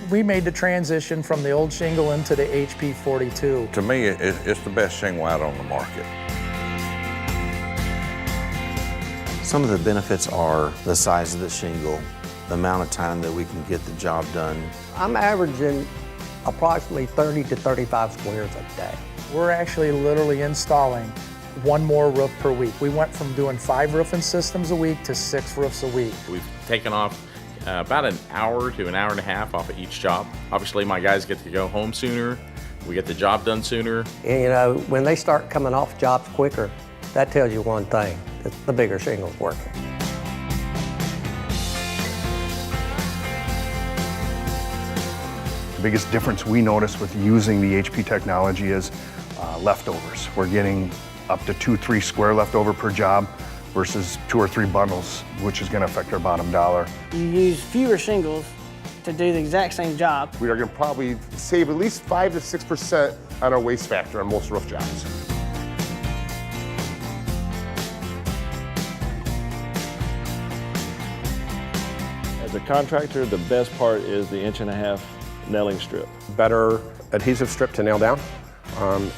We made the transition from the old shingle into the HP42. To me, it's the best shingle out on the market. Some of the benefits are the size of the shingle, the amount of time that we can get the job done. I'm averaging approximately 30 to 35 squares a day. We're actually literally installing one more roof per week. We went from doing 5 roofing systems a week to 6 roofs a week. We've taken off about an hour to an hour and a half off of each job. Obviously, my guys get to go home sooner. We get the job done sooner. And, you know, when they start coming off jobs quicker, that tells you one thing, that the bigger shingle's working. The biggest difference we notice with using the HP technology is leftovers. We're getting up to 2-3 square leftover per job versus 2 or 3 bundles, which is going to affect our bottom dollar. You use fewer shingles to do the exact same job. We are going to probably save at least 5 to 6% on our waste factor on most roof jobs. As a contractor, the best part is the 1.5-inch nailing strip. Better adhesive strip to nail down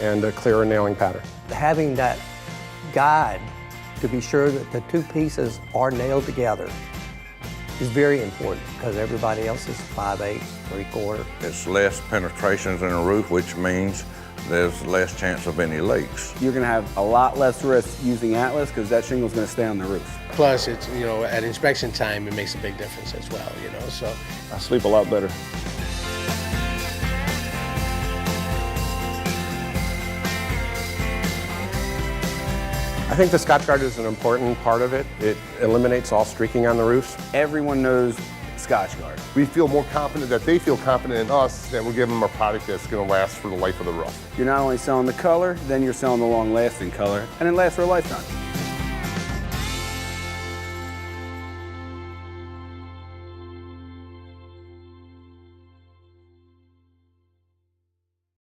and a clearer nailing pattern. Having that guide to be sure that the 2 pieces are nailed together is very important because everybody else is 5/8, 3/4. It's less penetrations in the roof, which means there's less chance of any leaks. You're going to have a lot less risk using Atlas because that shingle's going to stay on the roof. Plus, it's, you know, at inspection time, it makes a big difference as well, you know, so. I sleep a lot better. I think the Scotch Guard is an important part of it. It eliminates all streaking on the roofs. Everyone knows Scotch Guard. We feel more confident that they feel confident in us that we're giving them a product that's going to last for the life of the roof. You're not only selling the color, then you're selling the long-lasting color, and it lasts for a lifetime.